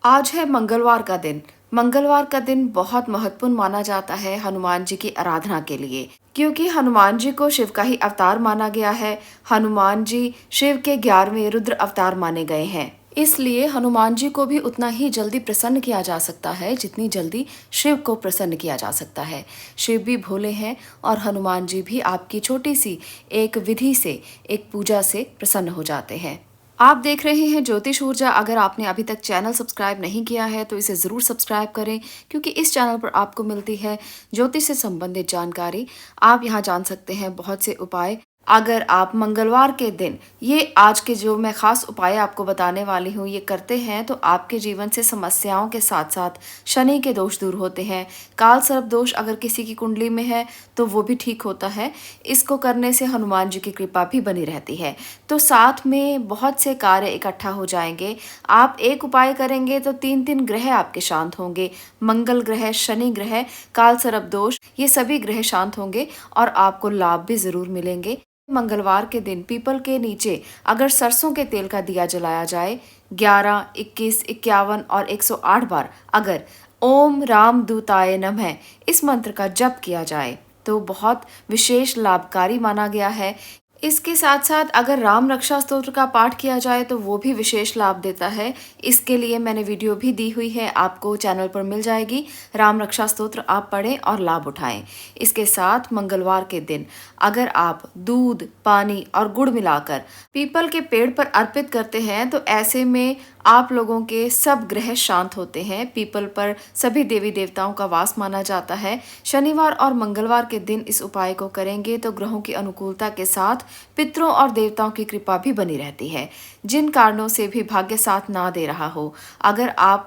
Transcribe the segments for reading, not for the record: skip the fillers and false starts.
आज है मंगलवार का दिन। मंगलवार का दिन बहुत महत्वपूर्ण माना जाता है हनुमान जी की आराधना के लिए, क्योंकि हनुमान जी को शिव का ही अवतार माना गया है। हनुमान जी शिव के 11वें रुद्र अवतार माने गए हैं। इसलिए हनुमान जी को भी उतना ही जल्दी प्रसन्न किया जा सकता है जितनी जल्दी शिव को प्रसन्न किया जा सकता है। शिव भी भोले हैं और हनुमान जी भी आपकी छोटी सी एक विधि से, एक पूजा से प्रसन्न हो जाते हैं। आप देख रहे हैं ज्योतिष ऊर्जा। अगर आपने अभी तक चैनल सब्सक्राइब नहीं किया है तो इसे ज़रूर सब्सक्राइब करें, क्योंकि इस चैनल पर आपको मिलती है ज्योतिष से संबंधित जानकारी। आप यहाँ जान सकते हैं बहुत से उपाय। अगर आप मंगलवार के दिन ये आज के जो मैं खास उपाय आपको बताने वाली हूँ ये करते हैं तो आपके जीवन से समस्याओं के साथ साथ शनि के दोष दूर होते हैं। काल सर्प दोष अगर किसी की कुंडली में है तो वो भी ठीक होता है। इसको करने से हनुमान जी की कृपा भी बनी रहती है। तो साथ में बहुत से कार्य इकट्ठा हो जाएंगे। आप एक उपाय करेंगे तो 3-3 ग्रह आपके शांत होंगे। मंगल ग्रह, शनि ग्रह, काल सर्प दोष, ये सभी ग्रह शांत होंगे और आपको लाभ भी जरूर मिलेंगे। मंगलवार के दिन पीपल के नीचे अगर सरसों के तेल का दिया जलाया जाए 11, 21, 51 और 108 बार अगर ओम राम दूताय नमः इस मंत्र का जप किया जाए तो बहुत विशेष लाभकारी माना गया है। इसके साथ साथ अगर राम रक्षा स्तोत्र का पाठ किया जाए तो वो भी विशेष लाभ देता है। इसके लिए मैंने वीडियो भी दी हुई है, आपको चैनल पर मिल जाएगी। राम रक्षा स्तोत्र आप पढ़ें और लाभ उठाएं। इसके साथ मंगलवार के दिन अगर आप दूध, पानी और गुड़ मिलाकर पीपल के पेड़ पर अर्पित करते हैं तो ऐसे में आप लोगों के सब ग्रह शांत होते हैं। पीपल पर सभी देवी देवताओं का वास माना जाता है। शनिवार और मंगलवार के दिन इस उपाय को करेंगे तो ग्रहों की अनुकूलता के साथ पितरों और देवताओं की कृपा भी बनी रहती है। जिन कारणों से भी भाग्य साथ ना दे रहा हो, अगर आप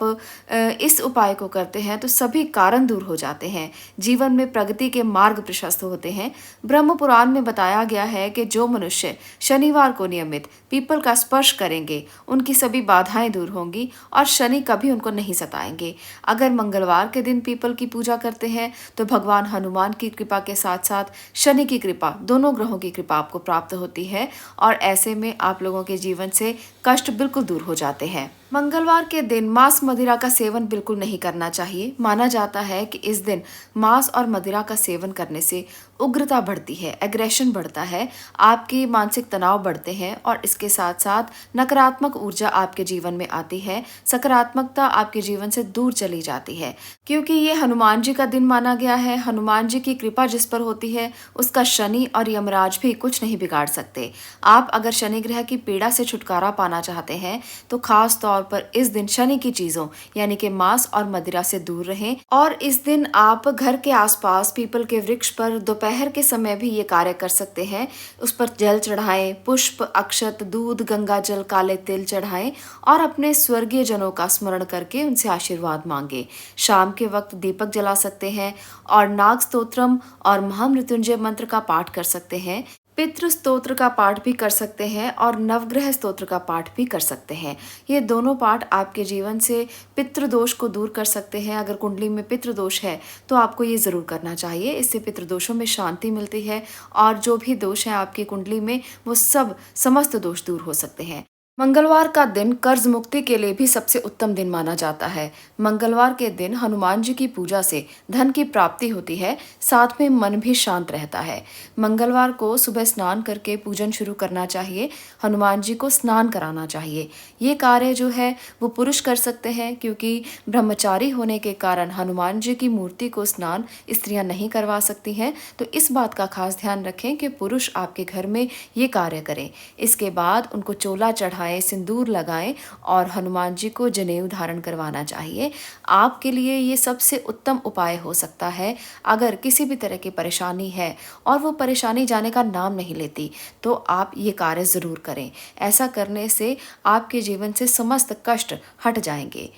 इस उपाय को करते हैं तो सभी कारण दूर हो जाते हैं। जीवन में प्रगति के मार्ग प्रशस्त होते हैं। ब्रह्म पुराण में बताया गया है कि जो मनुष्य शनिवार को नियमित पीपल का स्पर्श करेंगे उनकी सभी बाधाएं दूर होंगी और शनि कभी उनको नहीं सताएंगे। अगर मंगलवार के दिन पीपल की पूजा करते हैं तो भगवान हनुमान की कृपा के साथ साथ शनि की कृपा, दोनों ग्रहों की कृपा आपको प्राप्त होती है और ऐसे में आप लोगों के जीवन से कष्ट बिल्कुल दूर हो जाते हैं। मंगलवार के दिन मांस मदिरा का सेवन बिल्कुल नहीं करना चाहिए। माना जाता है कि इस दिन मांस और मदिरा का सेवन करने से उग्रता बढ़ती है, एग्रेशन बढ़ता है, आपकी मानसिक तनाव बढ़ते हैं और इसके साथ साथ नकारात्मक ऊर्जा आपके जीवन में आती है। सकारात्मकता आपके जीवन से दूर चली जाती है, क्योंकि ये हनुमान जी का दिन माना गया है। हनुमान जी की कृपा जिस पर होती है उसका शनि और यमराज भी कुछ नहीं बिगाड़ सकते। आप अगर शनि ग्रह की पीड़ा से छुटकारा पाना चाहते हैं तो खास तौर पर इस दिन शनि की चीजों यानी कि मांस और मदिरा से दूर रहें। और इस दिन आप घर के आसपास पीपल के वृक्ष पर दोपहर के समय भी ये कार्य कर सकते हैं। उस पर जल चढ़ाएं, पुष्प, अक्षत, दूध, गंगा जल, काले तिल चढ़ाएं और अपने स्वर्गीय जनों का स्मरण करके उनसे आशीर्वाद मांगे। शाम के वक्त दीपक जला सकते हैं और नाग स्तोत्रम और महामृत्युंजय मंत्र का पाठ कर सकते हैं। पितृ स्तोत्र का पाठ भी कर सकते हैं और नवग्रह स्तोत्र का पाठ भी कर सकते हैं। ये दोनों पाठ आपके जीवन से पितृदोष को दूर कर सकते हैं। अगर कुंडली में पितृदोष है तो आपको ये जरूर करना चाहिए। इससे पितृदोषों में शांति मिलती है और जो भी दोष है आपकी कुंडली में वो सब समस्त दोष दूर हो सकते हैं। मंगलवार का दिन कर्ज मुक्ति के लिए भी सबसे उत्तम दिन माना जाता है। मंगलवार के दिन हनुमान जी की पूजा से धन की प्राप्ति होती है, साथ में मन भी शांत रहता है। मंगलवार को सुबह स्नान करके पूजन शुरू करना चाहिए। हनुमान जी को स्नान कराना चाहिए। ये कार्य जो है वो पुरुष कर सकते हैं, क्योंकि ब्रह्मचारी होने के कारण हनुमान जी की मूर्ति को स्नान स्त्रियां नहीं करवा सकती हैं। तो इस बात का खास ध्यान रखें कि पुरुष आपके घर में ये कार्य करें। इसके बाद उनको चोला चढ़ाएं, सिंदूर लगाएं और हनुमान जी को जनेऊ धारण करवाना चाहिए। आपके लिए ये सबसे उत्तम उपाय हो सकता है। अगर किसी भी तरह की परेशानी है और वो परेशानी जाने का नाम नहीं लेती तो आप ये कार्य जरूर करें। ऐसा करने से आपके जीवन से समस्त कष्ट हट जाएंगे।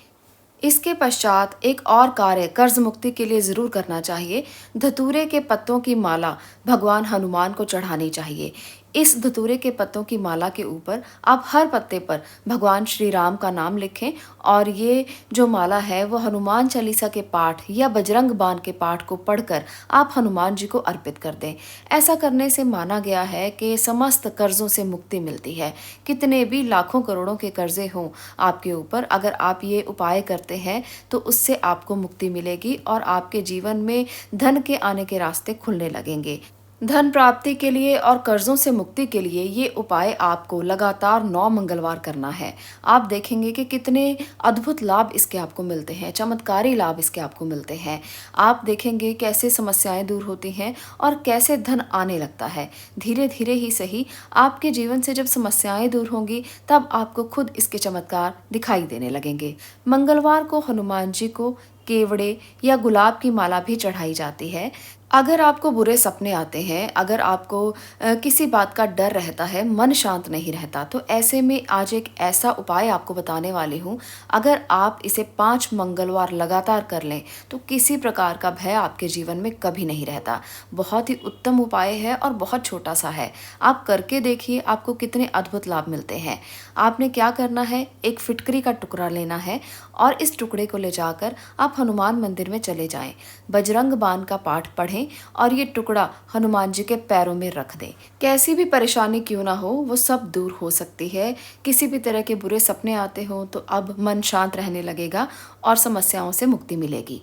इसके पश्चात एक और कार्य कर्ज मुक्ति के लिए जरूर करना चाहिए। धतूरे के पत्तों की माला भगवान हनुमान को चढ़ानी चाहिए। इस धतूरे के पत्तों की माला के ऊपर आप हर पत्ते पर भगवान श्री राम का नाम लिखें और ये जो माला है वो हनुमान चालीसा के पाठ या बजरंग बाण के पाठ को पढ़कर आप हनुमान जी को अर्पित कर दें। ऐसा करने से माना गया है कि समस्त कर्जों से मुक्ति मिलती है। कितने भी लाखों करोड़ों के कर्जे हों आपके ऊपर, अगर आप ये उपाय करते हैं तो उससे आपको मुक्ति मिलेगी और आपके जीवन में धन के आने के रास्ते खुलने लगेंगे। धन प्राप्ति के लिए और कर्जों से मुक्ति के लिए ये उपाय आपको लगातार 9 मंगलवार करना है। आप देखेंगे कि कितने अद्भुत लाभ इसके आपको मिलते हैं, चमत्कारी लाभ इसके आपको मिलते हैं। आप देखेंगे कैसे समस्याएं दूर होती हैं और कैसे धन आने लगता है। धीरे धीरे ही सही, आपके जीवन से जब समस्याएं दूर होंगी तब आपको खुद इसके चमत्कार दिखाई देने लगेंगे। मंगलवार को हनुमान जी को केवड़े या गुलाब की माला भी चढ़ाई जाती है। अगर आपको बुरे सपने आते हैं, अगर आपको किसी बात का डर रहता है, मन शांत नहीं रहता, तो ऐसे में आज एक ऐसा उपाय आपको बताने वाली हूँ। अगर आप इसे 5 मंगलवार लगातार कर लें तो किसी प्रकार का भय आपके जीवन में कभी नहीं रहता। बहुत ही उत्तम उपाय है और बहुत छोटा सा है। आप करके देखिए, आपको कितने अद्भुत लाभ मिलते हैं। आपने क्या करना है, एक फिटकरी का टुकड़ा लेना है और इस टुकड़े को ले जाकर आप हनुमान मंदिर में चले जाएं। बजरंग बाण का पाठ पढ़ें और ये टुकड़ा हनुमान जी के पैरों में रख दें। कैसी भी परेशानी क्यों ना हो, वो सब दूर हो सकती है। किसी भी तरह के बुरे सपने आते हो तो अब मन शांत रहने लगेगा और समस्याओं से मुक्ति मिलेगी।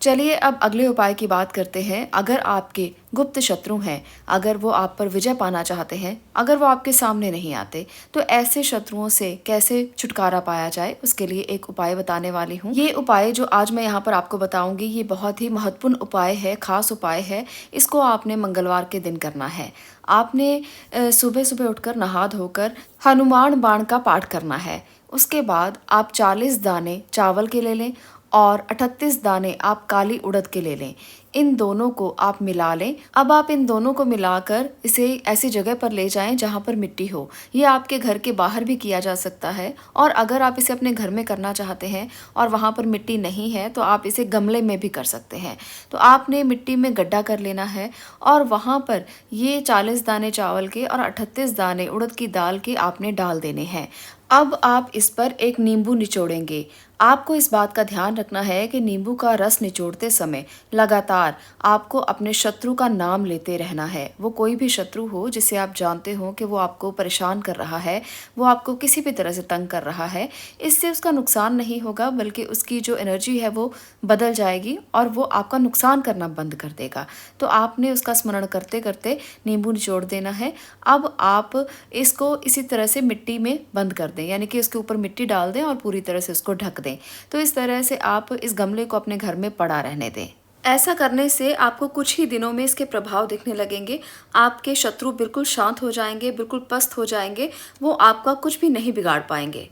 चलिए अब अगले उपाय की बात करते हैं। अगर आपके गुप्त शत्रु हैं, अगर वो आप पर विजय पाना चाहते हैं, अगर वो आपके सामने नहीं आते, तो ऐसे शत्रुओं से कैसे छुटकारा पाया जाए, उसके लिए एक उपाय बताने वाली हूँ। ये उपाय जो आज मैं यहाँ पर आपको बताऊंगी, ये बहुत ही महत्वपूर्ण उपाय है, खास उपाय है। इसको आपने मंगलवार के दिन करना है। आपने सुबह सुबह उठकर नहा धोकर हनुमान बाण का पाठ करना है। उसके बाद आप 40 दाने चावल के ले लें और 38 दाने आप काली उड़द के ले लें। इन दोनों को आप मिला लें। अब आप इन दोनों को मिलाकर इसे ऐसी जगह पर ले जाएं जहां पर मिट्टी हो। ये आपके घर के बाहर भी किया जा सकता है और अगर आप इसे अपने घर में करना चाहते हैं और वहां पर मिट्टी नहीं है तो आप इसे गमले में भी कर सकते हैं। तो आपने मिट्टी में गड्ढा कर लेना है और वहां पर ये 40 दाने चावल के और 38 दाने उड़द की दाल के आपने डाल देने हैं। अब आप इस पर एक नींबू निचोड़ेंगे। आपको इस बात का ध्यान रखना है कि नींबू का रस निचोड़ते समय लगातार आपको अपने शत्रु का नाम लेते रहना है। वो कोई भी शत्रु हो जिसे आप जानते हो कि वो आपको परेशान कर रहा है, वो आपको किसी भी तरह से तंग कर रहा है, इससे उसका नुकसान नहीं होगा बल्कि उसकी जो एनर्जी है वो बदल जाएगी और वो आपका नुकसान करना बंद कर देगा। तो आपने उसका स्मरण करते करते नींबू निचोड़ देना है। अब आप इसको इसी तरह से मिट्टी में बंद कर दें, यानी कि उसके ऊपर मिट्टी डाल दें और पूरी तरह से उसको ढक दें। तो इस तरह से आप इस गमले को अपने घर में पड़ा रहने दें। ऐसा करने से आपको कुछ ही दिनों में इसके प्रभाव दिखने लगेंगे। आपके शत्रु बिल्कुल शांत हो जाएंगे, बिल्कुल पस्त हो जाएंगे, वो आपका कुछ भी नहीं बिगाड़ पाएंगे।